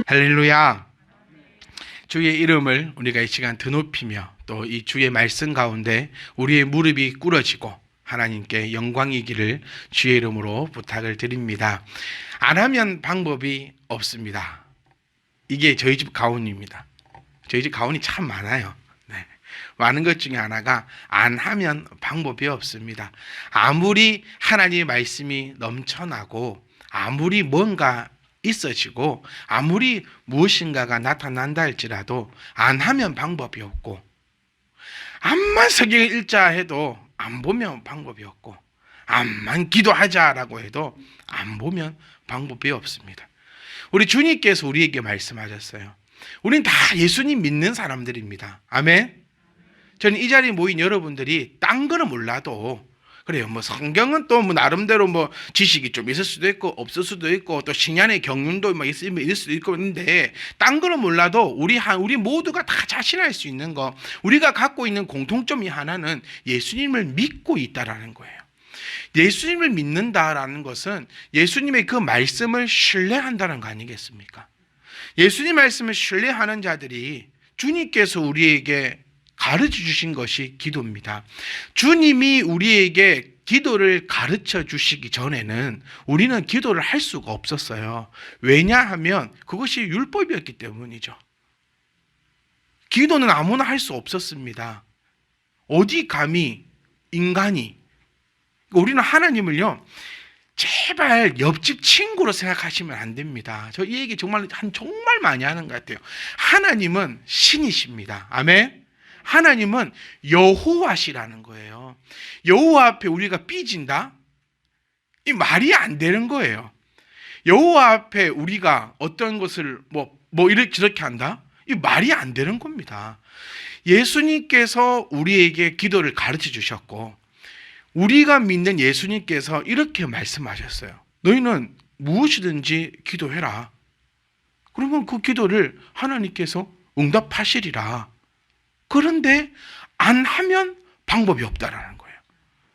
할렐루야. 주의 이름을 우리가 이 시간 드높이며 또 이 주의 말씀 가운데 우리의 무릎이 꿇어지고 하나님께 영광이기를 주의 이름으로 부탁을 드립니다. 안 하면 방법이 없습니다. 이게 저희 집 가훈입니다. 저희 집 가훈이 참 많아요. 네. 많은 것 중에 하나가 안 하면 방법이 없습니다. 아무리 하나님의 말씀이 넘쳐나고 아무리 뭔가 있어지고 아무리 무엇인가가 나타난다 할지라도 안 하면 방법이 없고, 암만 성경을 읽자 해도 안 보면 방법이 없고, 암만 기도하자라고 해도 안 보면 방법이 없습니다. 우리 주님께서 우리에게 말씀하셨어요. 우린 다 예수님 믿는 사람들입니다. 아멘. 저는 이 자리에 모인 여러분들이 딴 거는 몰라도 그래요. 성경은 또 나름대로 지식이 좀 있을 수도 있고 없을 수도 있고 또 신약의 경륜도 있을 수도 있고 있는데, 딴 거는 몰라도 우리 모두가 다 자신할 수 있는 거, 우리가 갖고 있는 공통점이 하나는 예수님을 믿고 있다라는 거예요. 예수님을 믿는다라는 것은 예수님의 그 말씀을 신뢰한다는 거 아니겠습니까? 예수님 말씀을 신뢰하는 자들이 주님께서 우리에게 가르쳐 주신 것이 기도입니다. 주님이 우리에게 기도를 가르쳐 주시기 전에는 우리는 기도를 할 수가 없었어요. 왜냐하면 그것이 율법이었기 때문이죠. 기도는 아무나 할 수 없었습니다. 어디 감히 인간이, 우리는 하나님을요, 제발 옆집 친구로 생각하시면 안 됩니다. 저 이 얘기 정말 많이 하는 것 같아요. 하나님은 신이십니다. 아멘. 하나님은 여호와시라는 거예요. 여호와 앞에 우리가 삐진다? 이 말이 안 되는 거예요. 여호와 앞에 우리가 어떤 것을 이렇게 저렇게 한다? 이 말이 안 되는 겁니다. 예수님께서 우리에게 기도를 가르쳐 주셨고, 우리가 믿는 예수님께서 이렇게 말씀하셨어요. 너희는 무엇이든지 기도해라. 그러면 그 기도를 하나님께서 응답하시리라. 그런데 안 하면 방법이 없다라는 거예요.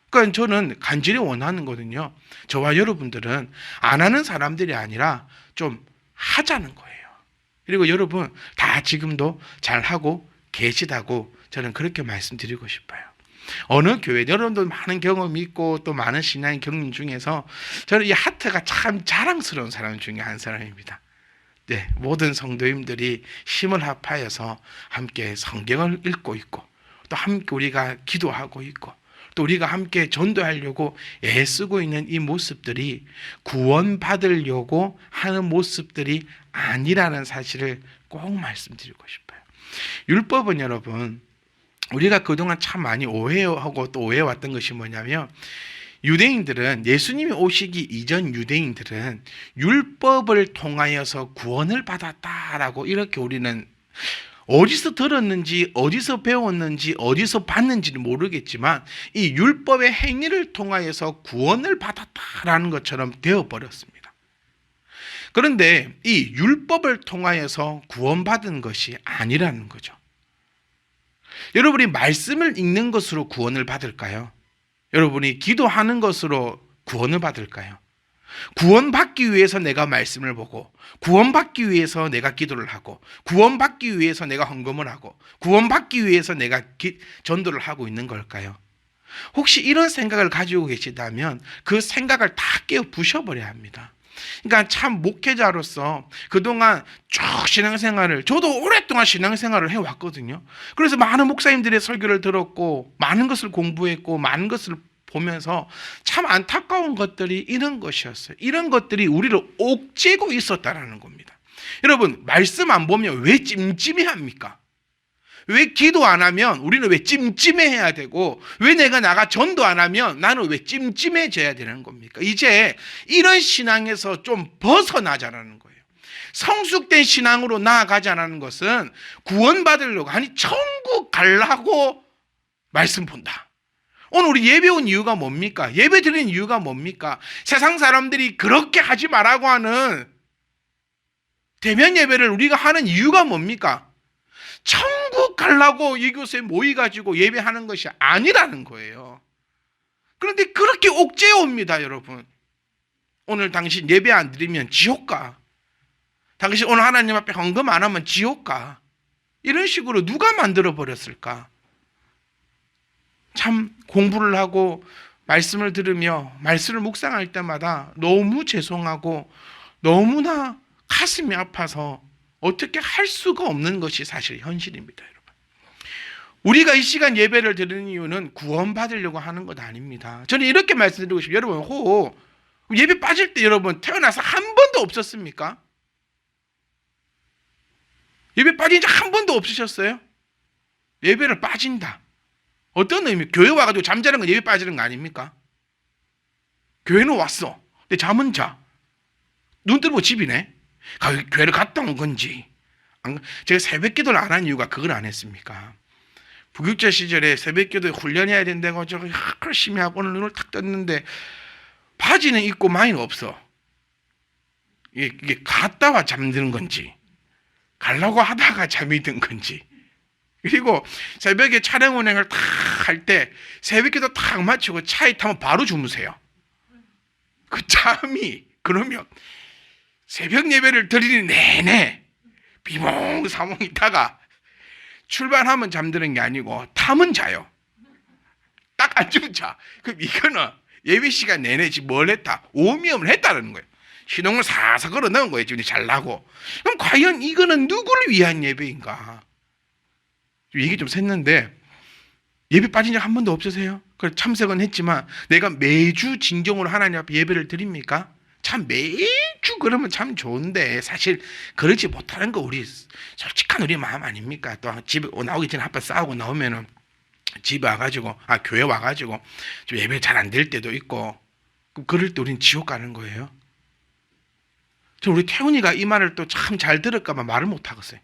그러니까 저는 간절히 원하는 거는요, 저와 여러분들은 안 하는 사람들이 아니라 좀 하자는 거예요. 그리고 여러분 다 지금도 잘하고 계시다고 저는 그렇게 말씀드리고 싶어요. 어느 교회, 여러분도 많은 경험이 있고 또 많은 신앙의 경륜 중에서 저는 이 하트가 참 자랑스러운 사람 중에 한 사람입니다. 네, 모든 성도님들이 힘을 합하여서 함께 성경을 읽고 있고, 또 함께 우리가 기도하고 있고, 또 우리가 함께 전도하려고 애쓰고 있는 이 모습들이 구원받으려고 하는 모습들이 아니라는 사실을 꼭 말씀드리고 싶어요. 율법은 여러분, 우리가 그동안 참 많이 오해하고 또 오해해왔던 것이 뭐냐면, 유대인들은, 예수님이 오시기 이전 유대인들은 율법을 통하여서 구원을 받았다라고 이렇게 우리는 어디서 들었는지 어디서 배웠는지 어디서 봤는지는 모르겠지만 이 율법의 행위를 통하여서 구원을 받았다라는 것처럼 되어버렸습니다. 그런데 이 율법을 통하여서 구원받은 것이 아니라는 거죠. 여러분이 말씀을 읽는 것으로 구원을 받을까요? 여러분이 기도하는 것으로 구원을 받을까요? 구원받기 위해서 내가 말씀을 보고, 구원받기 위해서 내가 기도를 하고, 구원받기 위해서 내가 헌금을 하고, 구원받기 위해서 내가 전도를 하고 있는 걸까요? 혹시 이런 생각을 가지고 계시다면 그 생각을 다 깨어 부셔버려야 합니다. 그러니까 참 목회자로서 그동안 쭉 신앙생활을, 저도 오랫동안 신앙생활을 해왔거든요. 그래서 많은 목사님들의 설교를 들었고 많은 것을 공부했고 많은 것을 보면서 참 안타까운 것들이 이런 것이었어요. 이런 것들이 우리를 옥죄고 있었다는 겁니다. 여러분, 말씀 안 보면 왜 찜찜해합니까? 왜 기도 안 하면 우리는 왜 찜찜해야 되고, 왜 내가 나가 전도 안 하면 나는 왜 찜찜해져야 되는 겁니까? 이제 이런 신앙에서 좀 벗어나자라는 거예요. 성숙된 신앙으로 나아가자라는 것은 구원받으려고, 아니 천국 가려고 말씀 본다. 오늘 우리 예배 온 이유가 뭡니까? 예배 드리는 이유가 뭡니까? 세상 사람들이 그렇게 하지 말라고 하는 대면 예배를 우리가 하는 이유가 뭡니까? 천국 가려고 이곳에 모여가지고 예배하는 것이 아니라는 거예요. 그런데 그렇게 옥죄어 옵니다, 여러분. 오늘 당신 예배 안 드리면 지옥 가. 당신 오늘 하나님 앞에 헌금 안 하면 지옥 가. 이런 식으로 누가 만들어 버렸을까? 참 공부를 하고 말씀을 들으며 말씀을 묵상할 때마다 너무 죄송하고 너무나 가슴이 아파서 어떻게 할 수가 없는 것이 사실 현실입니다, 여러분. 우리가 이 시간 예배를 드리는 이유는 구원받으려고 하는 것 아닙니다. 저는 이렇게 말씀드리고 싶어요. 여러분, 예배 빠질 때 여러분 태어나서 한 번도 없었습니까? 예배 빠진 적 한 번도 없으셨어요? 예배를 빠진다. 어떤 의미? 교회 와가지고 잠자는 건 예배 빠지는 거 아닙니까? 교회는 왔어. 근데 잠은 자. 눈 뜨고 집이네. 교회를 갔다 온 건지. 제가 새벽 기도를 안 한 이유가 그걸 안 했습니까? 부교육자 시절에 새벽 기도에 훈련해야 된다고 저거 열심히 하고 오늘 눈을 탁 떴는데 바지는 입고 많이 없어. 이게 갔다와 잠드는 건지 가려고 하다가 잠이 든 건지. 그리고 새벽에 차량 운행을 탁 할 때 새벽기도 탁 마치고 차에 타면 바로 주무세요. 그 잠이 그러면 새벽 예배를 드리는 내내 비몽사몽 있다가 출발하면 잠드는 게 아니고 타면 자요. 딱 앉으면 자. 그럼 이거는 예배 시간 내내 지금 뭘 했다? 오미움을 했다는 거예요. 시동을 사서 걸어 넣은 거예요. 지금 잘나고. 그럼 과연 이거는 누구를 위한 예배인가? 얘기 좀 샜는데 예배 빠진 적 한 번도 없으세요? 그래 참석은 했지만 내가 매주 진정으로 하나님 앞에 예배를 드립니까? 참 매주 그러면 참 좋은데 사실 그러지 못하는 거 우리 솔직한 우리 마음 아닙니까? 또 집에 나오기 전에 한번 싸우고 나오면은 집에 와가지고 교회 와가지고 좀 예배 잘 안 될 때도 있고 그럴 때 우린 지옥 가는 거예요. 저 우리 태훈이가 이 말을 또 참 잘 들을까봐 말을 못 하겠어요.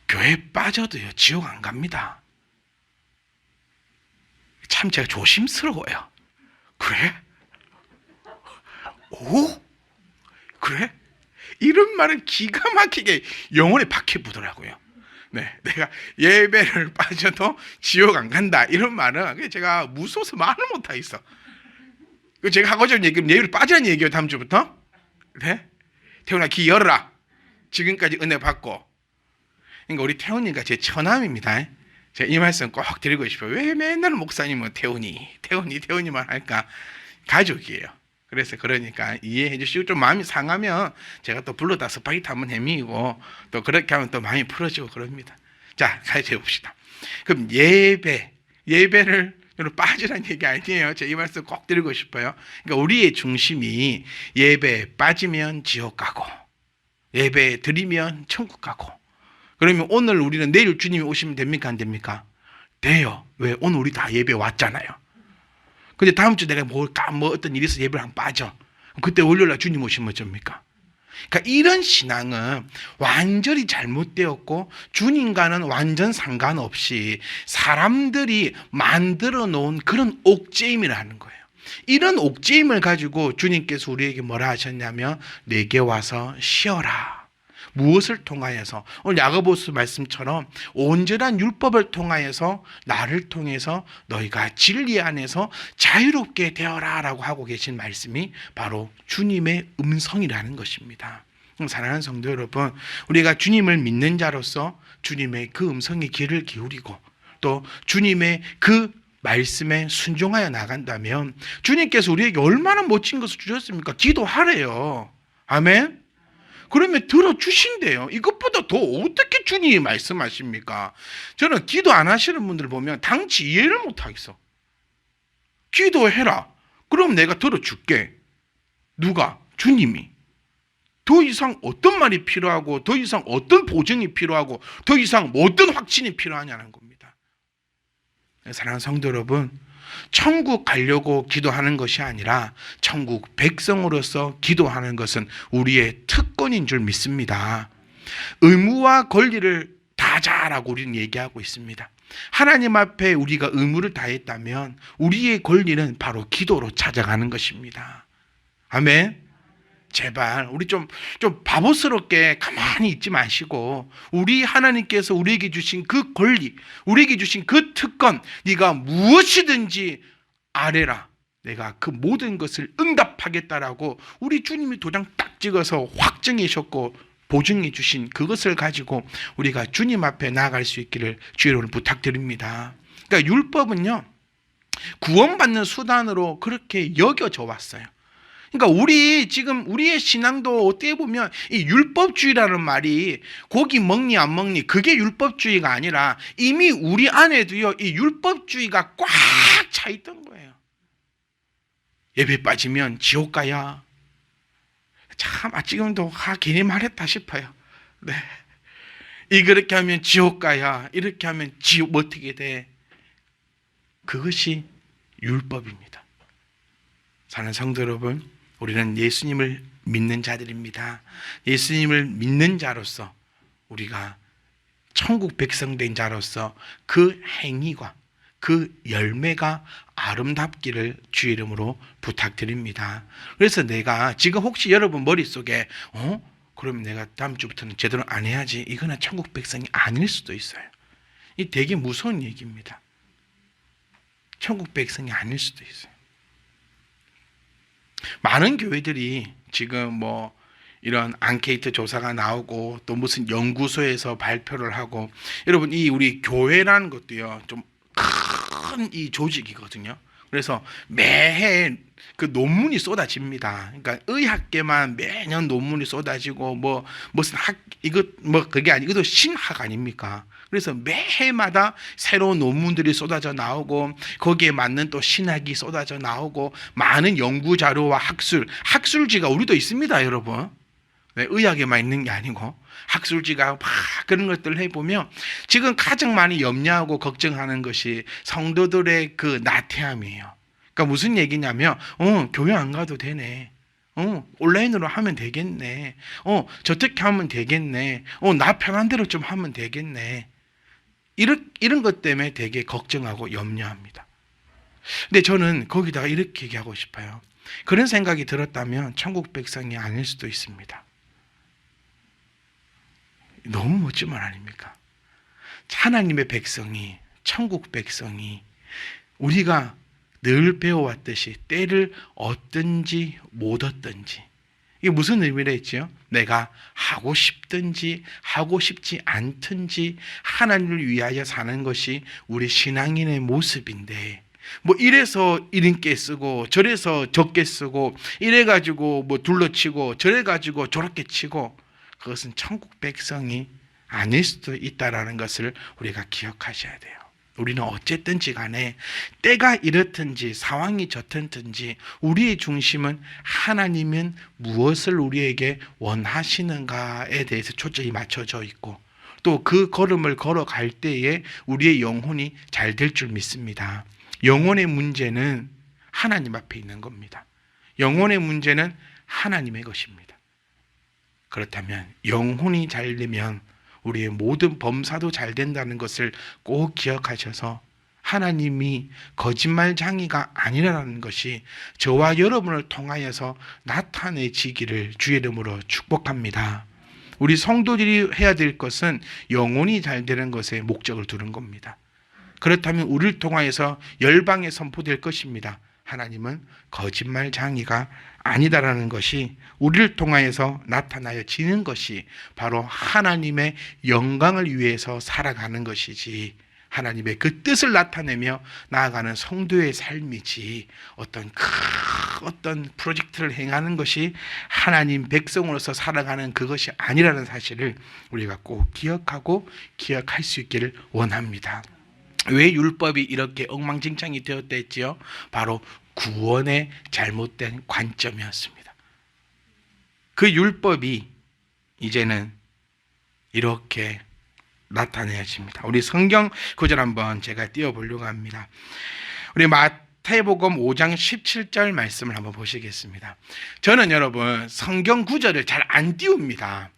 교회 빠져도요 지옥 안 갑니다. 참 제가 조심스러워요. 그래? 오? 그래? 이런 말은 기가 막히게 영혼에 박혀 보더라고요. 네, 내가 예배를 빠져도 지옥 안 간다 이런 말은 제가 무서워서 말을 못 하겠어. 제가 하고자 하는 얘기는 예배를 빠지라는 얘기예요. 다음 주부터. 네? 태훈아 귀 열어라. 지금까지 은혜 받고. 그러니까 우리 태훈이가 제 처남입니다. 제가 이 말씀 꼭 드리고 싶어요. 왜 맨날 목사님은 태훈이만 할까? 가족이에요. 그래서 그러니까 이해해 주시고 좀 마음이 상하면 제가 또 불러다 스파게티 한번 해미고 또 그렇게 하면 또 마음이 풀어지고 그럽니다. 자, 같이 해봅시다. 그럼 예배를 빠지라는 얘기 아니에요. 제가 이 말씀 꼭 드리고 싶어요. 그러니까 우리의 중심이 예배 빠지면 지옥 가고 예배 드리면 천국 가고. 그러면 오늘 우리는 내일 주님이 오시면 됩니까? 안 됩니까? 돼요. 왜? 오늘 우리 다 예배 왔잖아요. 근데 다음 주 내가 뭐 어떤 일이 있어서 예배를 한 빠져. 그때 월요일날 주님 오시면 어쩝니까? 그러니까 이런 신앙은 완전히 잘못되었고 주님과는 완전 상관없이 사람들이 만들어 놓은 그런 옥죄임이라는 거예요. 이런 옥죄임을 가지고 주님께서 우리에게 뭐라 하셨냐면 내게 와서 쉬어라. 무엇을 통하여서? 오늘 야고보서 말씀처럼 온전한 율법을 통하여서 나를 통해서 너희가 진리 안에서 자유롭게 되어라 라고 하고 계신 말씀이 바로 주님의 음성이라는 것입니다. 사랑하는 성도 여러분, 우리가 주님을 믿는 자로서 주님의 그 음성에 귀를 기울이고 또 주님의 그 말씀에 순종하여 나간다면 주님께서 우리에게 얼마나 멋진 것을 주셨습니까? 기도하래요. 아멘. 그러면 들어주신대요. 이것보다 더 어떻게 주님이 말씀하십니까? 저는 기도 안 하시는 분들 보면 당치 이해를 못 하겠어. 기도해라. 그럼 내가 들어줄게. 누가? 주님이. 더 이상 어떤 말이 필요하고 더 이상 어떤 보증이 필요하고 더 이상 어떤 확신이 필요하냐는 겁니다. 사랑하는 성도 여러분, 천국 가려고 기도하는 것이 아니라 천국 백성으로서 기도하는 것은 우리의 특권인 줄 믿습니다. 의무와 권리를 다하자라고 우리는 얘기하고 있습니다. 하나님 앞에 우리가 의무를 다했다면 우리의 권리는 바로 기도로 찾아가는 것입니다. 아멘. 제발 우리 좀 바보스럽게 가만히 있지 마시고 우리 하나님께서 우리에게 주신 그 권리, 우리에게 주신 그 특권, 네가 무엇이든지 아뢰라. 내가 그 모든 것을 응답하겠다라고 우리 주님이 도장 딱 찍어서 확정해 주셨고 보증해 주신 그것을 가지고 우리가 주님 앞에 나아갈 수 있기를 주의 이름으로 부탁드립니다. 그러니까 율법은요, 구원받는 수단으로 그렇게 여겨져 왔어요. 그러니까 우리의 신앙도 어떻게 보면 이 율법주의라는 말이 고기 먹니 안 먹니 그게 율법주의가 아니라 이미 우리 안에도요, 이 율법주의가 꽉 차 있던 거예요. 예배 빠지면 지옥 가야. 참 지금도 괜히 말했다 싶어요. 네. 그렇게 하면 지옥 가야, 이렇게 하면 지옥 어떻게 돼? 그것이 율법입니다. 사는 성도 여러분, 우리는 예수님을 믿는 자들입니다. 예수님을 믿는 자로서 우리가 천국 백성 된 자로서 그 행위가, 그 열매가 아름답기를 주의 이름으로 부탁드립니다. 그래서 내가 지금 혹시 여러분 머릿속에 그럼 내가 다음 주부터는 제대로 안 해야지, 이거는 천국 백성이 아닐 수도 있어요. 이 되게 무서운 얘기입니다. 천국 백성이 아닐 수도 있어요. 많은 교회들이 지금 이런 앙케이트 조사가 나오고 또 무슨 연구소에서 발표를 하고, 여러분 이 우리 교회라는 것도요 좀 큰 이 조직이거든요. 그래서 매해 그 논문이 쏟아집니다. 그러니까 의학계만 매년 논문이 쏟아지고 무슨 그게 아니, 이것도 신학 아닙니까? 그래서 매해마다 새로운 논문들이 쏟아져 나오고 거기에 맞는 또 신학이 쏟아져 나오고 많은 연구 자료와 학술지가 우리도 있습니다, 여러분. 네, 의학에만 있는 게 아니고 학술지가 막 그런 것들을 해보면 지금 가장 많이 염려하고 걱정하는 것이 성도들의 그 나태함이에요. 그러니까 무슨 얘기냐면 교회 안 가도 되네, 온라인으로 하면 되겠네, 저렇게 하면 되겠네, 나 편한 대로 좀 하면 되겠네, 이런 것 때문에 되게 걱정하고 염려합니다. 근데 저는 거기다가 이렇게 얘기하고 싶어요. 그런 생각이 들었다면 천국 백성이 아닐 수도 있습니다. 너무 멋진 말 아닙니까? 하나님의 백성이, 천국 백성이, 우리가 늘 배워왔듯이 때를 얻든지 못 얻든지, 이게 무슨 의미를 했죠? 내가 하고 싶든지 하고 싶지 않든지 하나님을 위하여 사는 것이 우리 신앙인의 모습인데, 이래서 이름께 쓰고 저래서 적게 쓰고 이래가지고 둘러치고 저래가지고 저렇게 치고, 그것은 천국 백성이 아닐 수도 있다는 것을 우리가 기억하셔야 돼요. 우리는 어쨌든지 간에 때가 이렇든지 상황이 저렇든지 우리의 중심은 하나님은 무엇을 우리에게 원하시는가에 대해서 초점이 맞춰져 있고, 또 그 걸음을 걸어갈 때에 우리의 영혼이 잘 될 줄 믿습니다. 영혼의 문제는 하나님 앞에 있는 겁니다. 영혼의 문제는 하나님의 것입니다. 그렇다면 영혼이 잘 되면 우리의 모든 범사도 잘 된다는 것을 꼭 기억하셔서 하나님이 거짓말장이가 아니라는 것이 저와 여러분을 통하여서 나타내지기를 주의 이름으로 축복합니다. 우리 성도들이 해야 될 것은 영혼이 잘 되는 것에 목적을 두는 겁니다. 그렇다면 우리를 통하여서 열방에 선포될 것입니다. 하나님은 거짓말장이가 아니다라는 것이 우리를 통하여서 나타나지는 것이 바로 하나님의 영광을 위해서 살아가는 것이지, 하나님의 그 뜻을 나타내며 나아가는 성도의 삶이지, 어떤 프로젝트를 행하는 것이 하나님 백성으로서 살아가는 그것이 아니라는 사실을 우리가 꼭 기억할 수 있기를 원합니다. 왜 율법이 이렇게 엉망진창이 되었다 했지요? 바로 구원의 잘못된 관점이었습니다. 그 율법이 이제는 이렇게 나타내집니다. 우리 성경 구절 한번 제가 띄워보려고 합니다. 우리 마태복음 5장 17절 말씀을 한번 보시겠습니다. 저는 여러분 성경 구절을 잘 안 띄웁니다.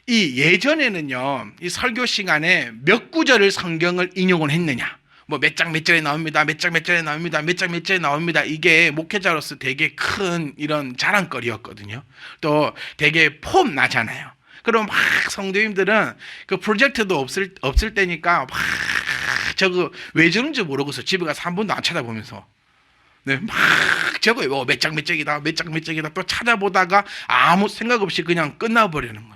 이 예전에는요, 이 설교 시간에 몇 구절을 성경을 인용을 했느냐, 몇 장 몇 절에 나옵니다, 몇 장 몇 절에 나옵니다, 몇 장 몇 절에 나옵니다, 이게 목회자로서 되게 큰 이런 자랑거리였거든요. 또 되게 폼 나잖아요. 그럼 막 성도님들은 그 프로젝트도 없을 때니까 막 저거 왜 저런지 모르고서 집에 가서 한 번도 안 쳐다보면서 네, 막 적어요. 몇 장 몇 장이다, 몇 장 몇 장이다. 또 찾아보다가 아무 생각 없이 그냥 끝나버리는 거예요.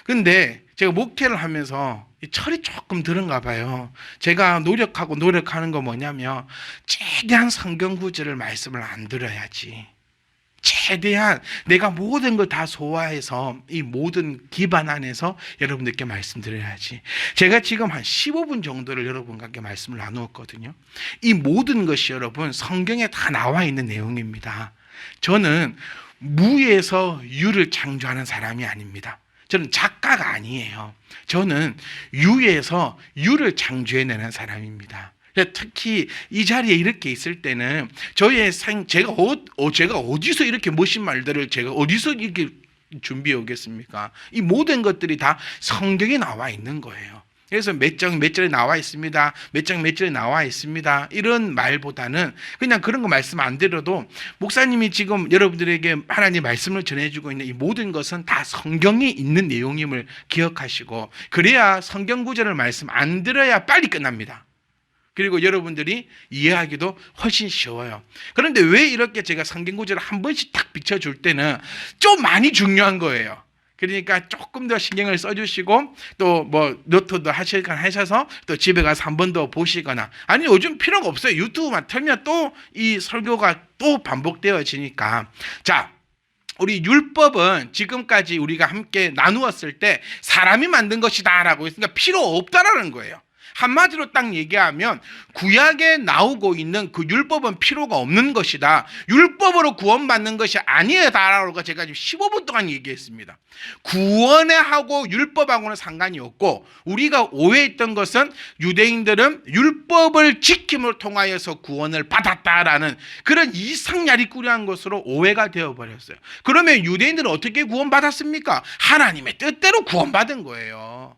근데 제가 목회를 하면서 철이 조금 드는가 봐요. 제가 노력하는 거 뭐냐면 최대한 성경 구절을 말씀을 안 들어야지. 최대한 내가 모든 걸 다 소화해서 이 모든 기반 안에서 여러분들께 말씀드려야지. 제가 지금 한 15분 정도를 여러분과 함께 말씀을 나누었거든요. 이 모든 것이 여러분 성경에 다 나와 있는 내용입니다. 저는 무에서 유를 창조하는 사람이 아닙니다. 저는 작가가 아니에요. 저는 유에서 유를 창조해내는 사람입니다. 특히 이 자리에 이렇게 있을 때는 제가 어디서 이렇게 멋진 말들을 제가 어디서 이렇게 준비해 오겠습니까? 이 모든 것들이 다 성경에 나와 있는 거예요. 그래서 몇 장 몇 절에 나와 있습니다. 몇 장 몇 절에 나와 있습니다. 이런 말보다는 그냥 그런 거 말씀 안 드려도 목사님이 지금 여러분들에게 하나님 말씀을 전해주고 있는 이 모든 것은 다 성경에 있는 내용임을 기억하시고, 그래야 성경 구절을 말씀 안 들어야 빨리 끝납니다. 그리고 여러분들이 이해하기도 훨씬 쉬워요. 그런데 왜 이렇게 제가 성경 구절을 한 번씩 딱 비춰줄 때는 좀 많이 중요한 거예요. 그러니까 조금 더 신경을 써주시고 또 뭐 노트도 하셔서 또 집에 가서 한 번 더 보시거나, 아니 요즘 필요가 없어요. 유튜브만 틀면 또 이 설교가 또 반복되어지니까. 자, 우리 율법은 지금까지 우리가 함께 나누었을 때 사람이 만든 것이다 라고 했으니까 필요 없다라는 거예요. 한마디로 딱 얘기하면 구약에 나오고 있는 그 율법은 필요가 없는 것이다. 율법으로 구원받는 것이 아니다라고 제가 지금 15분 동안 얘기했습니다. 구원에 하고 율법하고는 상관이 없고, 우리가 오해했던 것은 유대인들은 율법을 지킴을 통하여서 구원을 받았다라는 그런 이상야리꾸리한 것으로 오해가 되어버렸어요. 그러면 유대인들은 어떻게 구원받았습니까? 하나님의 뜻대로 구원받은 거예요.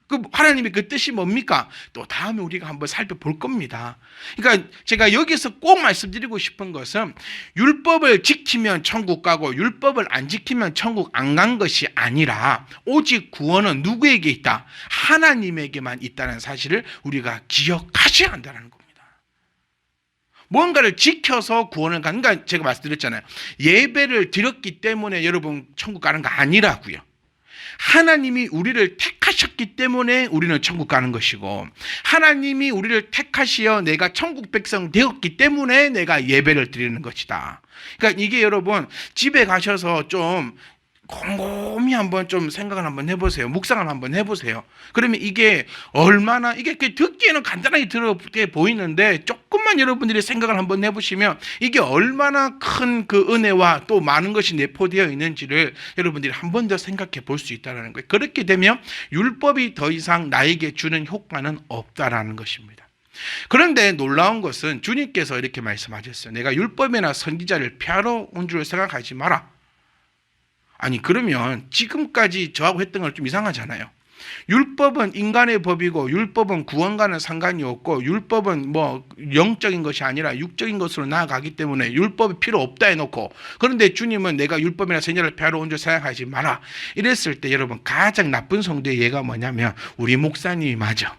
그 하나님의 그 뜻이 뭡니까? 또 다음에 우리가 한번 살펴볼 겁니다. 그러니까 제가 여기서 꼭 말씀드리고 싶은 것은 율법을 지키면 천국 가고 율법을 안 지키면 천국 안 간 것이 아니라 오직 구원은 누구에게 있다? 하나님에게만 있다는 사실을 우리가 기억하셔야 한다는 겁니다. 뭔가를 지켜서 구원을 가는, 그러니까 제가 말씀드렸잖아요. 예배를 드렸기 때문에 여러분 천국 가는 거 아니라고요. 하나님이 우리를 택하셨기 때문에 우리는 천국 가는 것이고, 하나님이 우리를 택하시어 내가 천국 백성 되었기 때문에 내가 예배를 드리는 것이다. 그러니까 이게 여러분 집에 가셔서 좀 곰곰이 한번 좀 생각을 한번 해보세요. 묵상을 한번 해보세요. 그러면 이게 얼마나, 이게 듣기에는 간단하게 들어게 보이는데 조금만 여러분들이 생각을 한번 해보시면 이게 얼마나 큰 그 은혜와 또 많은 것이 내포되어 있는지를 여러분들이 한 번 더 생각해 볼 수 있다는 거예요. 그렇게 되면 율법이 더 이상 나에게 주는 효과는 없다라는 것입니다. 그런데 놀라운 것은 주님께서 이렇게 말씀하셨어요. 내가 율법이나 선지자를 폐하러 온 줄 생각하지 마라. 아니 그러면 지금까지 저하고 했던 건 좀 이상하잖아요. 율법은 인간의 법이고 율법은 구원과는 상관이 없고 율법은 뭐 영적인 것이 아니라 육적인 것으로 나아가기 때문에 율법이 필요 없다 해놓고, 그런데 주님은 내가 율법이나 선지자를 폐하러 온 줄 생각하지 마라 이랬을 때 여러분 가장 나쁜 성도의 예가 뭐냐면 우리 목사님이 맞아.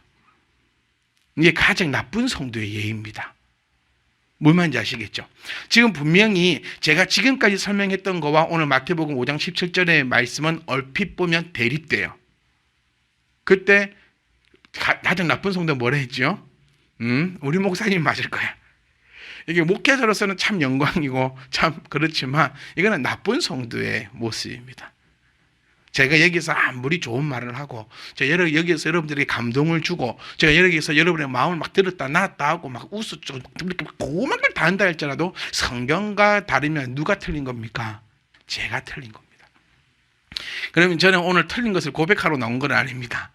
이게 가장 나쁜 성도의 예입니다. 뭘 말인지 아시겠죠? 지금 분명히 제가 지금까지 설명했던 거와 오늘 마태복음 5장 17절의 말씀은 얼핏 보면 대립돼요. 그때 가장 나쁜 성도는 뭐라 했죠? 우리 목사님 맞을 거야. 이게 목회자로서는 참 영광이고 참 그렇지만 이거는 나쁜 성도의 모습입니다. 제가 여기서 아무리 좋은 말을 하고, 제가 여기서 여러분들에게 감동을 주고, 제가 여기서 여러분의 마음을 막 들었다 놨다 하고 막 웃었죠, 이렇게 고만 걸 다 한다 할지라도 성경과 다르면 누가 틀린 겁니까? 제가 틀린 겁니다. 그러면 저는 오늘 틀린 것을 고백하러 나온 건 아닙니다.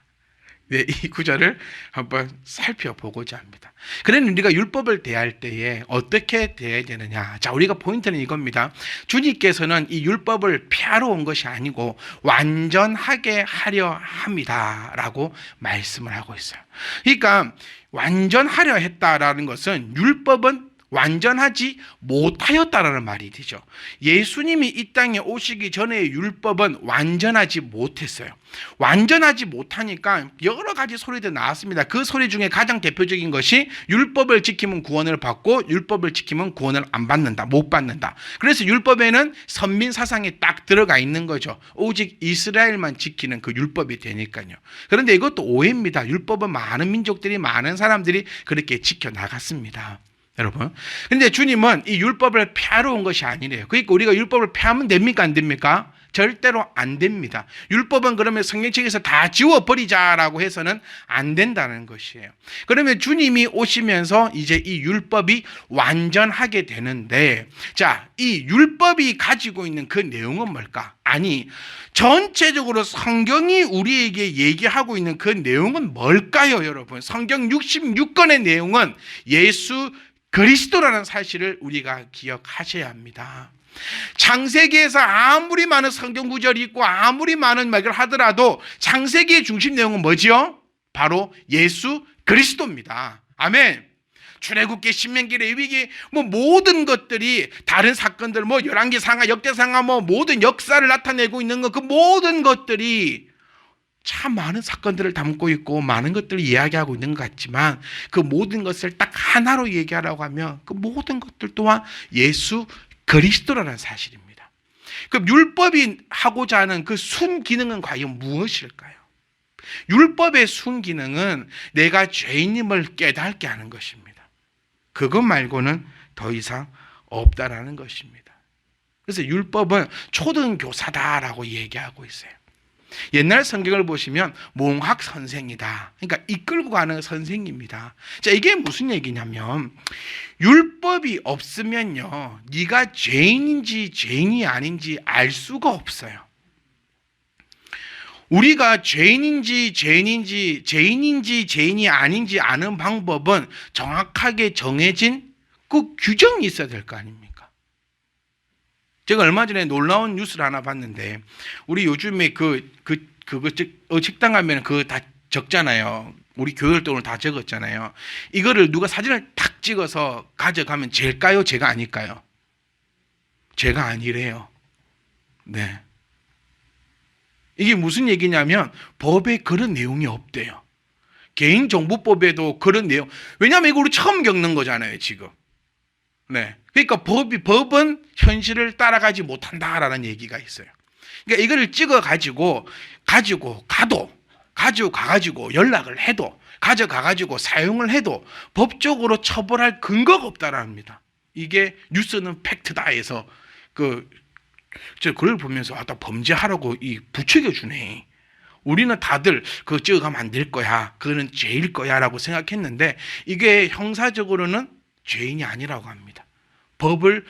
네, 이 구절을 한번 살펴보고자 합니다. 그러면 우리가 율법을 대할 때에 어떻게 대해야 되느냐? 자, 우리가 포인트는 이겁니다. 주님께서는 이 율법을 폐하러 온 것이 아니고 완전하게 하려 합니다라고 말씀을 하고 있어요. 그러니까 완전하려 했다라는 것은 율법은 완전하지 못하였다라는 말이 되죠. 예수님이 이 땅에 오시기 전에 율법은 완전하지 못했어요. 완전하지 못하니까 여러 가지 소리들 나왔습니다. 그 소리 중에 가장 대표적인 것이 율법을 지키면 구원을 받고 율법을 지키면 구원을 안 받는다, 못 받는다. 그래서 율법에는 선민 사상이 딱 들어가 있는 거죠. 오직 이스라엘만 지키는 그 율법이 되니까요. 그런데 이것도 오해입니다. 율법은 많은 민족들이, 많은 사람들이 그렇게 지켜나갔습니다. 여러분, 근데 주님은 이 율법을 폐하러 온 것이 아니래요. 그러니까 우리가 율법을 폐하면 됩니까, 안 됩니까? 절대로 안 됩니다. 율법은 그러면 성경책에서 다 지워버리자라고 해서는 안 된다는 것이에요. 그러면 주님이 오시면서 이제 이 율법이 완전하게 되는데, 자, 이 율법이 가지고 있는 그 내용은 뭘까? 아니, 전체적으로 성경이 우리에게 얘기하고 있는 그 내용은 뭘까요, 여러분? 성경 66권의 내용은 예수 그리스도라는 사실을 우리가 기억하셔야 합니다. 창세기에서 아무리 많은 성경 구절이 있고 아무리 많은 말을 하더라도 창세기의 중심 내용은 뭐지요? 바로 예수 그리스도입니다. 아멘. 출애굽기, 신명기, 레위기 모든 것들이 다른 사건들 열왕기상하, 역대상하 모든 역사를 나타내고 있는 것, 그 모든 것들이 참 많은 사건들을 담고 있고 많은 것들을 이야기하고 있는 것 같지만 그 모든 것을 딱 하나로 얘기하라고 하면 그 모든 것들 또한 예수 그리스도라는 사실입니다. 그럼 율법이 하고자 하는 그 순기능은 과연 무엇일까요? 율법의 순기능은 내가 죄인임을 깨닫게 하는 것입니다. 그것 말고는 더 이상 없다라는 것입니다. 그래서 율법은 초등교사다라고 얘기하고 있어요. 옛날 성경을 보시면 몽학 선생이다. 그러니까 이끌고 가는 선생입니다. 자, 이게 무슨 얘기냐면 율법이 없으면요, 네가 죄인인지 죄인이 아닌지 알 수가 없어요. 우리가 죄인인지 죄인이 아닌지 아는 방법은 정확하게 정해진 그 규정이 있어야 될 거 아닙니까? 제가 얼마 전에 놀라운 뉴스를 하나 봤는데, 우리 요즘에 식당 가면 다 적잖아요. 우리 교회활동을 다 적었잖아요. 이거를 누가 사진을 탁 찍어서 가져가면 죄일까요? 죄가 아닐까요? 죄가 아니래요. 네. 이게 무슨 얘기냐면 법에 그런 내용이 없대요. 개인정보법에도 그런 내용. 왜냐하면 이거 우리 처음 겪는 거잖아요, 지금. 네. 그러니까 법은 현실을 따라가지 못한다라는 얘기가 있어요. 그러니까 이거를 찍어 가지고 가가지고 연락을 해도, 가져가가지고 사용을 해도 법적으로 처벌할 근거가 없다랍니다. 이게 뉴스는 팩트다 해서 그걸 보면서 나 범죄하라고 부추겨 주네. 우리는 다들 그거 찍어가면 안 될 거야, 그거는 죄일 거야라고 생각했는데 이게 형사적으로는 죄인이 아니라고 합니다. 법을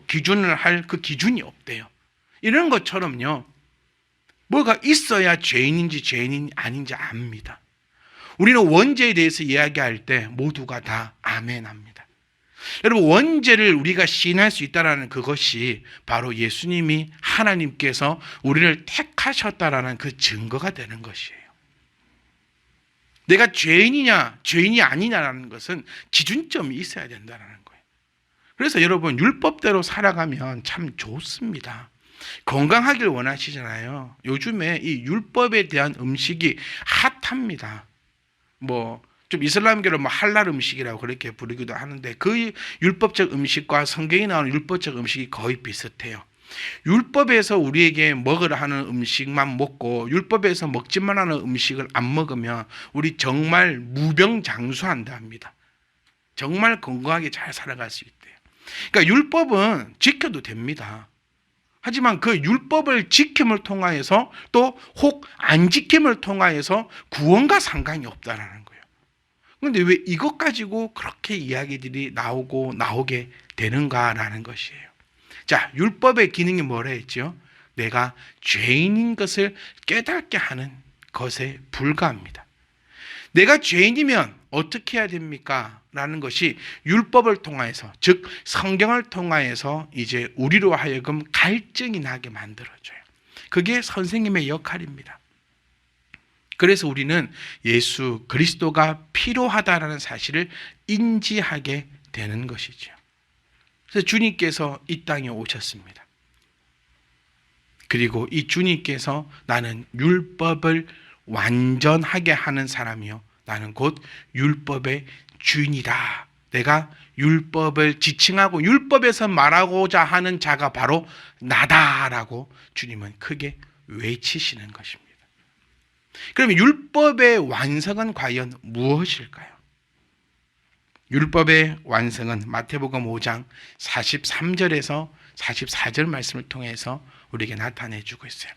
기준을 할 그 기준이 없대요. 이런 것처럼요, 뭐가 있어야 죄인인지 죄인이 아닌지 압니다. 우리는 원죄에 대해서 이야기할 때 모두가 다 아멘합니다. 여러분, 원죄를 우리가 시인할 수 있다는 그것이 바로 예수님이, 하나님께서 우리를 택하셨다라는 그 증거가 되는 것이에요. 내가 죄인이냐 죄인이 아니냐라는 것은 기준점이 있어야 된다는 거예요. 그래서 여러분, 율법대로 살아가면 참 좋습니다. 건강하길 원하시잖아요. 요즘에 이 율법에 대한 음식이 핫합니다. 좀 이슬람교로 할랄 음식이라고 그렇게 부르기도 하는데, 그 율법적 음식과 성경에 나오는 율법적 음식이 거의 비슷해요. 율법에서 우리에게 먹으라 하는 음식만 먹고 율법에서 먹지만 하는 음식을 안 먹으면 우리 정말 무병장수한다 합니다. 정말 건강하게 잘 살아갈 수 있대요. 그러니까 율법은 지켜도 됩니다. 하지만 그 율법을 지킴을 통하여서 또 혹 안 지킴을 통하여서 구원과 상관이 없다라는 거예요. 그런데 왜 이것 가지고 그렇게 이야기들이 나오게 되는가라는 것이에요. 자, 율법의 기능이 뭐라 했죠? 내가 죄인인 것을 깨닫게 하는 것에 불과합니다. 내가 죄인이면 어떻게 해야 됩니까? 라는 것이 율법을 통하여서, 즉 성경을 통하여서 이제 우리로 하여금 갈증이 나게 만들어줘요. 그게 선생님의 역할입니다. 그래서 우리는 예수 그리스도가 필요하다라는 사실을 인지하게 되는 것이죠. 그래서 주님께서 이 땅에 오셨습니다. 그리고 이 주님께서 나는 율법을 완전하게 하는 사람이요, 나는 곧 율법의 주인이다, 내가 율법을 지칭하고 율법에서 말하고자 하는 자가 바로 나다라고 주님은 크게 외치시는 것입니다. 그러면 율법의 완성은 과연 무엇일까요? 율법의 완성은 마태복음 5장 43절에서 44절 말씀을 통해서 우리에게 나타내주고 있어요.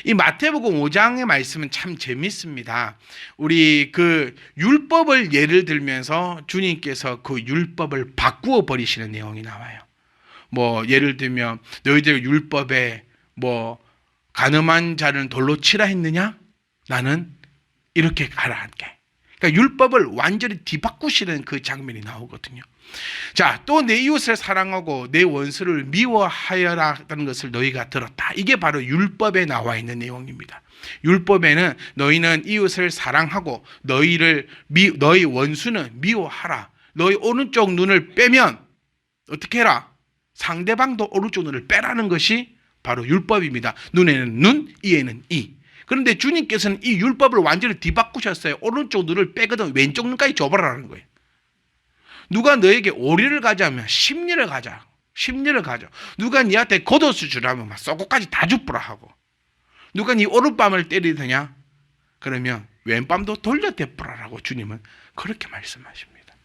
이 마태복음 5장의 말씀은 참 재밌습니다. 우리 그 율법을 예를 들면서 주님께서 그 율법을 바꾸어 버리시는 내용이 나와요. 뭐 예를 들면 너희들 율법에 뭐 간음한 자를 돌로 치라 했느냐? 나는 이렇게 가라 할게. 그러니까 율법을 완전히 뒤바꾸시는 그 장면이 나오거든요. 자, 또 내 이웃을 사랑하고 내 원수를 미워하여라는 것을 너희가 들었다. 이게 바로 율법에 나와 있는 내용입니다. 율법에는 너희는 이웃을 사랑하고 너희 원수는 미워하라. 너희 오른쪽 눈을 빼면 어떻게 해라? 상대방도 오른쪽 눈을 빼라는 것이 바로 율법입니다. 눈에는 눈, 이에는 이. 그런데 주님께서는 이 율법을 완전히 뒤바꾸셨어요. 오른쪽 눈을 빼거든 왼쪽 눈까지 줘버라는 거예요. 누가 너에게 오리를 가자면 십리를 가자. 누가 네한테 겉옷을 주라면 막 속옷까지 다 줍으라 하고, 누가 네 오른밤을 때리더냐? 그러면 왼밤도 돌려대뿌라라고 주님은 그렇게 말씀하십니다.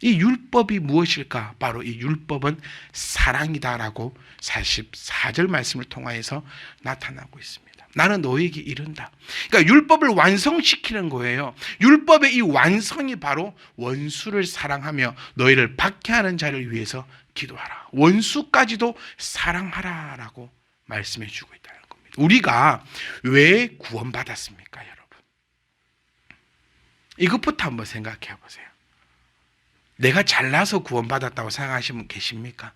이 율법이 무엇일까? 바로 이 율법은 사랑이다라고 44절 말씀을 통하여서 나타나고 있습니다. 나는 너에게 이른다. 그러니까 율법을 완성시키는 거예요. 율법의 이 완성이 바로 원수를 사랑하며 너희를 박해하는 자를 위해서 기도하라. 원수까지도 사랑하라라고 말씀해 주고 있다는 겁니다. 우리가 왜 구원받았습니까, 여러분? 이것부터 한번 생각해 보세요. 내가 잘나서 구원받았다고 생각하시는 분 계십니까?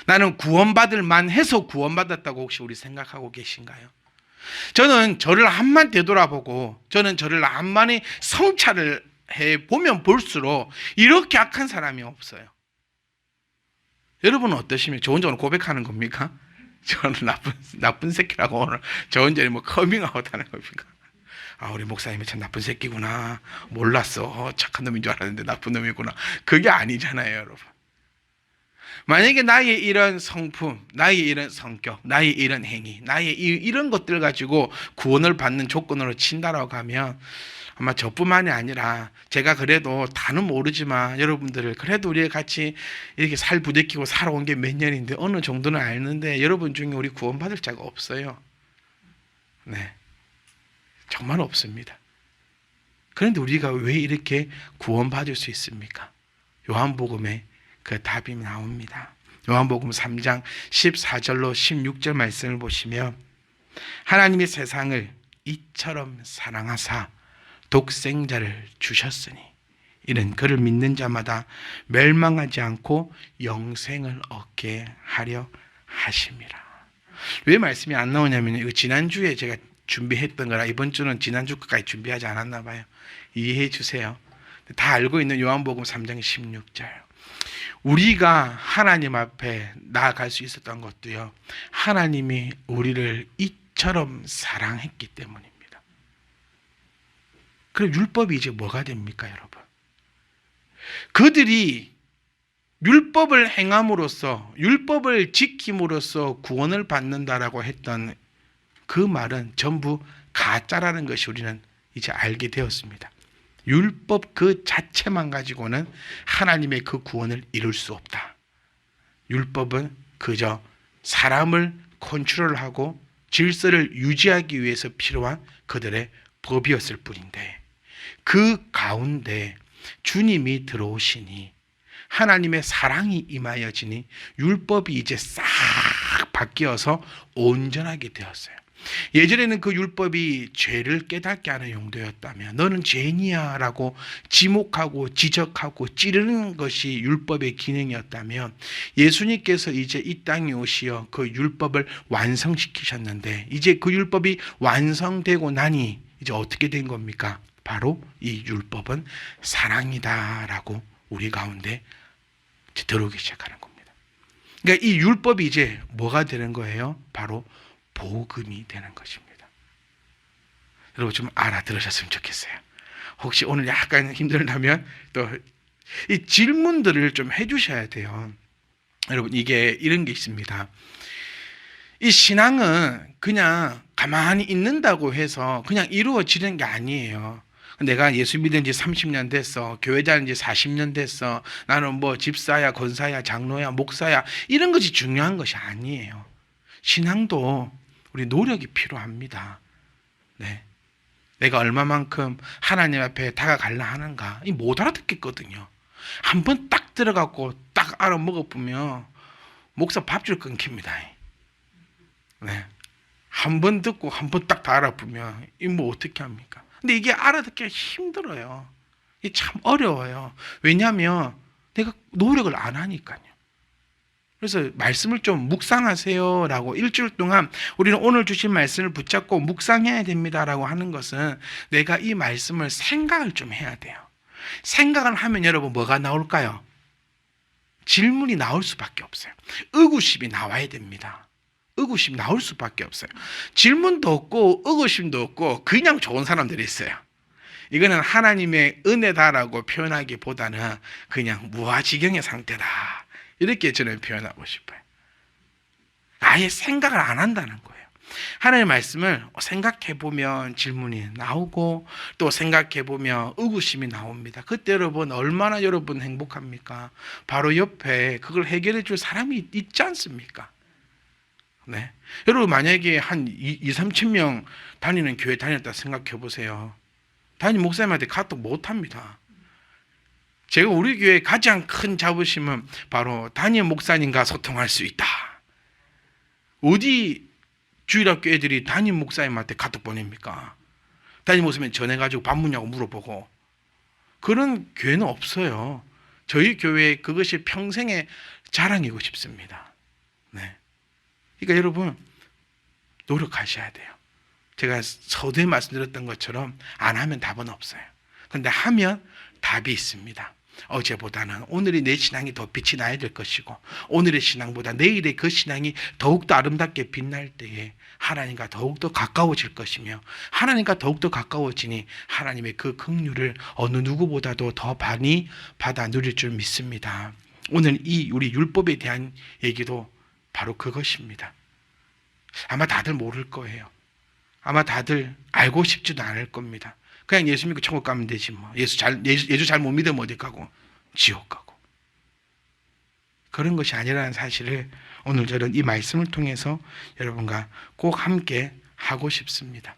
나는 구원받을 만해서 구원받았다고 혹시 우리 생각하고 계신가요? 저는 저를 한만 되돌아보고, 저는 저를 한만히 성찰을 해보면 볼수록 이렇게 악한 사람이 없어요. 여러분은 어떠십니까? 저 혼자 오늘 고백하는 겁니까? 저는 나쁜 새끼라고 오늘 저 혼자 뭐 커밍아웃 하는 겁니까? 아, 우리 목사님이 참 나쁜 새끼구나. 몰랐어. 착한 놈인 줄 알았는데 나쁜 놈이구나. 그게 아니잖아요, 여러분. 만약에 나의 이런 성품, 나의 이런 성격, 나의 이런 행위, 나의 이런 것들 가지고 구원을 받는 조건으로 친다라고 하면 아마 저뿐만이 아니라 제가 그래도 다는 모르지만 여러분들을 그래도 우리 같이 이렇게 살 부대끼고 살아온 게 몇 년인데 어느 정도는 아는데 여러분 중에 우리 구원받을 자가 없어요. 네, 정말 없습니다. 그런데 우리가 왜 이렇게 구원받을 수 있습니까? 요한복음에 그 답이 나옵니다. 요한복음 3장 14절로 16절 말씀을 보시면, 하나님이 세상을 이처럼 사랑하사 독생자를 주셨으니 이는 그를 믿는 자마다 멸망하지 않고 영생을 얻게 하려 하심이라. 왜 말씀이 안 나오냐면, 이거 지난주에 제가 준비했던 거라 이번 주는 지난주 끝까지 준비하지 않았나 봐요. 이해해 주세요. 다 알고 있는 요한복음 3장 16절. 우리가 하나님 앞에 나아갈 수 있었던 것도요, 하나님이 우리를 이처럼 사랑했기 때문입니다. 그럼 율법이 이제 뭐가 됩니까, 여러분? 그들이 율법을 행함으로써, 율법을 지킴으로써 구원을 받는다라고 했던 그 말은 전부 가짜라는 것이 우리는 이제 알게 되었습니다. 율법 그 자체만 가지고는 하나님의 그 구원을 이룰 수 없다. 율법은 그저 사람을 컨트롤하고 질서를 유지하기 위해서 필요한 그들의 법이었을 뿐인데, 그 가운데 주님이 들어오시니 하나님의 사랑이 임하여지니 율법이 이제 싹 바뀌어서 온전하게 되었어요. 예전에는 그 율법이 죄를 깨닫게 하는 용도였다면, 너는 죄인이야 라고 지목하고 지적하고 찌르는 것이 율법의 기능이었다면, 예수님께서 이제 이 땅에 오시어 그 율법을 완성시키셨는데, 이제 그 율법이 완성되고 나니 이제 어떻게 된 겁니까? 바로 이 율법은 사랑이다 라고 우리 가운데 들어오기 시작하는 겁니다. 그러니까 이 율법이 이제 뭐가 되는 거예요? 바로 복음이 되는 것입니다. 여러분 좀 알아들으셨으면 좋겠어요. 혹시 오늘 약간 힘들다면 또 이 질문들을 좀 해주셔야 돼요. 여러분 이게 이런 게 있습니다. 이 신앙은 그냥 가만히 있는다고 해서 그냥 이루어지는 게 아니에요. 내가 예수 믿은 지 30년 됐어. 교회 다닌 지 40년 됐어. 나는 뭐 집사야, 권사야, 장로야, 목사야. 이런 것이 중요한 것이 아니에요. 신앙도 우리 노력이 필요합니다. 네. 내가 얼마만큼 하나님 앞에 다가가려 하는가. 이 못 알아듣겠거든요. 한번 딱 들어가고 딱 알아먹어보면 목사 밥줄 끊깁니다. 네. 한 번 듣고 한 번 딱 다 알아보면 이 뭐 어떻게 합니까? 근데 이게 알아듣기가 힘들어요. 이게 참 어려워요. 왜냐하면 내가 노력을 안 하니까요. 그래서 말씀을 좀 묵상하세요라고 일주일 동안 우리는 오늘 주신 말씀을 붙잡고 묵상해야 됩니다라고 하는 것은 내가 이 말씀을 생각을 좀 해야 돼요. 생각을 하면 여러분 뭐가 나올까요? 질문이 나올 수밖에 없어요. 의구심이 나와야 됩니다. 의구심 나올 수밖에 없어요. 질문도 없고 의구심도 없고 그냥 좋은 사람들이 있어요. 이거는 하나님의 은혜다라고 표현하기보다는 그냥 무아지경의 상태다. 이렇게 저는 표현하고 싶어요. 아예 생각을 안 한다는 거예요. 하나님의 말씀을 생각해보면 질문이 나오고 또 생각해보면 의구심이 나옵니다. 그때 여러분 얼마나 여러분 행복합니까? 바로 옆에 그걸 해결해 줄 사람이 있지 않습니까? 네. 여러분 만약에 한 2-3천 명 다니는 교회 다녔다 생각해 보세요. 담임 목사님한테 카톡 못 합니다. 제가 우리 교회 가장 큰 자부심은 바로 담임 목사님과 소통할 수 있다. 어디 주일학교 애들이 담임 목사님한테 카톡 보냅니까? 담임 목사님 전해가지고 밥 묻냐고 물어보고. 그런 교회는 없어요. 저희 교회 그것이 평생의 자랑이고 싶습니다. 네. 그러니까 여러분 노력하셔야 돼요. 제가 서두에 말씀드렸던 것처럼 안 하면 답은 없어요. 그런데 하면 답이 있습니다. 어제보다는 오늘이 내 신앙이 더 빛이 나야 될 것이고 오늘의 신앙보다 내일의 그 신앙이 더욱더 아름답게 빛날 때에 하나님과 더욱더 가까워질 것이며 하나님과 더욱더 가까워지니 하나님의 그 긍휼을 어느 누구보다도 더 많이 받아 누릴 줄 믿습니다. 오늘 이 우리 율법에 대한 얘기도 바로 그것입니다. 아마 다들 모를 거예요. 아마 다들 알고 싶지도 않을 겁니다. 그냥 예수 믿고 천국 가면 되지 뭐. 예수 잘 못 믿으면 어디 가고 지옥 가고. 그런 것이 아니라는 사실을 오늘 저는 이 말씀을 통해서 여러분과 꼭 함께 하고 싶습니다.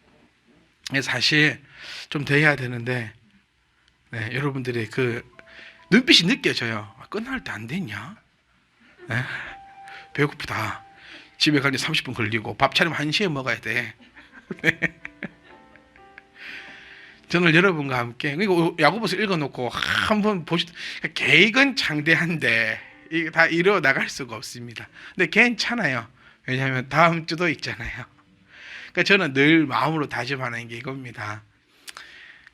사실 좀 더 해야 되는데 네, 여러분들의 그 눈빛이 느껴져요. 끝날 때 안 됐냐? 네? 배고프다. 집에 가니 30분 걸리고 밥 차리면 1시에 먹어야 돼. 네. 저는 여러분과 함께 야고보서 읽어놓고 한번 계획은 장대한데 이게 다 이루어 나갈 수가 없습니다. 근데 괜찮아요. 왜냐하면 다음 주도 있잖아요. 그러니까 저는 늘 마음으로 다짐하는 게 이겁니다.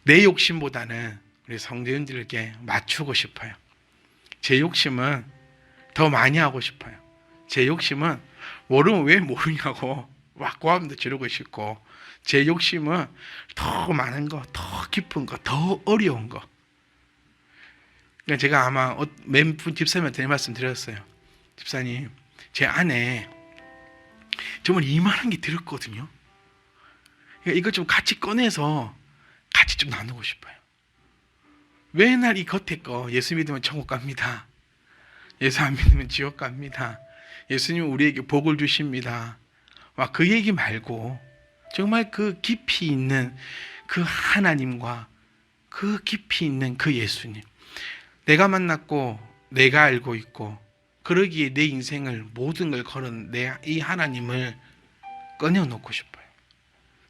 내 욕심보다는 우리 성도님들에게 맞추고 싶어요. 제 욕심은 더 많이 하고 싶어요. 제 욕심은 모르면 왜 모르냐고 고함도 지르고 싶고 제 욕심은 더 많은 거, 더 깊은 거, 더 어려운 거. 그러니까 제가 아마 몇 분 집사님한테 말씀 드렸어요. 집사님, 제 안에 정말 이만한 게 들었거든요. 그러니까 이거 좀 같이 꺼내서 같이 좀 나누고 싶어요. 맨날 이 겉에 거 예수 믿으면 천국 갑니다. 예수 안 믿으면 지옥 갑니다. 예수님은 우리에게 복을 주십니다. 막 그 얘기 말고 정말 그 깊이 있는 그 하나님과 그 깊이 있는 그 예수님. 내가 만났고 내가 알고 있고 그러기에 내 인생을 모든 걸 걸은 이 하나님을 꺼내놓고 싶어요.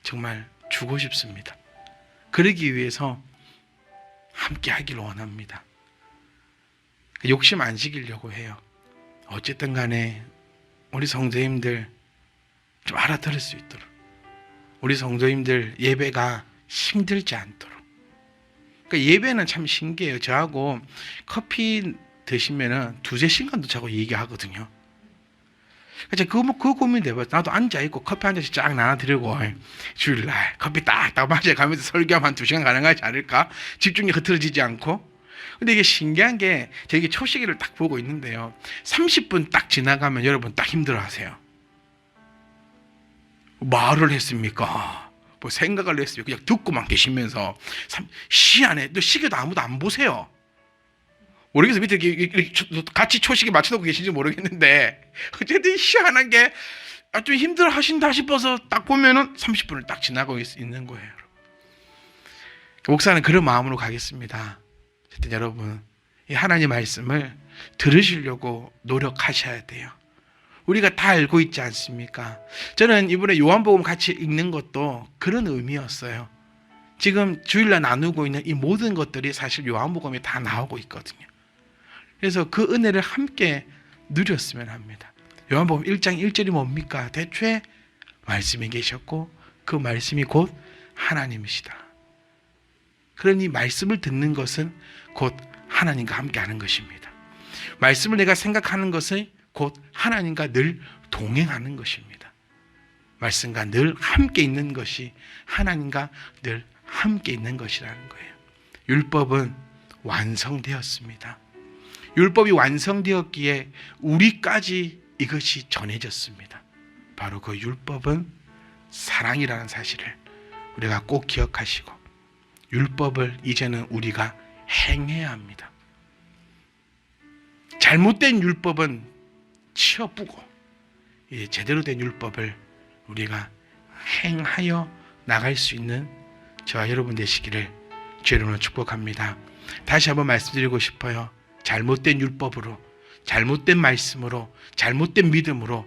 정말 주고 싶습니다. 그러기 위해서 함께 하기를 원합니다. 욕심 안 시키려고 해요. 어쨌든 간에 우리 성도님들 좀 알아들을 수 있도록 우리 성도님들 예배가 힘들지 않도록. 그러니까 예배는 참 신기해요. 저하고 커피 드시면은 2-3시간도 자고 얘기하거든요. 그거 고민돼봐. 나도 앉아있고 커피 한 잔씩 쫙 나눠드리고, 주일날 커피 딱딱 마셔가면서 설교하면 한 2시간 가능하지 않을까? 집중력 흐트러지지 않고. 근데 이게 신기한 게, 제가 초시계를 딱 보고 있는데요. 30분 딱 지나가면 여러분 딱 힘들어 하세요. 말을 했습니까? 뭐 생각을 했어요. 그냥 듣고만 계시면서. 시안에, 또 시계도 아무도 안 보세요. 모르겠어요. 밑에 이렇게 같이 초식에 맞춰놓고 계신지 모르겠는데, 어쨌든 희한한 게, 좀 힘들어 하신다 싶어서 딱 보면은 30분을 딱 지나고 있는 거예요. 목사는 그런 마음으로 가겠습니다. 어쨌든 여러분, 이 하나님 말씀을 들으시려고 노력하셔야 돼요. 우리가 다 알고 있지 않습니까? 저는 이번에 요한복음 같이 읽는 것도 그런 의미였어요. 지금 주일날 나누고 있는 이 모든 것들이 사실 요한복음에 다 나오고 있거든요. 그래서 그 은혜를 함께 누렸으면 합니다. 요한복음 1장 1절이 뭡니까? 대초에 말씀이 계셨고 그 말씀이 곧 하나님이시다. 그러니 말씀을 듣는 것은 곧 하나님과 함께 하는 것입니다. 말씀을 내가 생각하는 것은 곧 하나님과 늘 동행하는 것입니다. 말씀과 늘 함께 있는 것이 하나님과 늘 함께 있는 것이라는 거예요. 율법은 완성되었습니다. 율법이 완성되었기에 우리까지 이것이 전해졌습니다. 바로 그 율법은 사랑이라는 사실을 우리가 꼭 기억하시고 율법을 이제는 우리가 행해야 합니다. 잘못된 율법은 치워뿌고 제대로 된 율법을 우리가 행하여 나갈 수 있는 저와 여러분 되시기를 주의 이름으로 축복합니다. 다시 한번 말씀드리고 싶어요. 잘못된 율법으로, 잘못된 말씀으로, 잘못된 믿음으로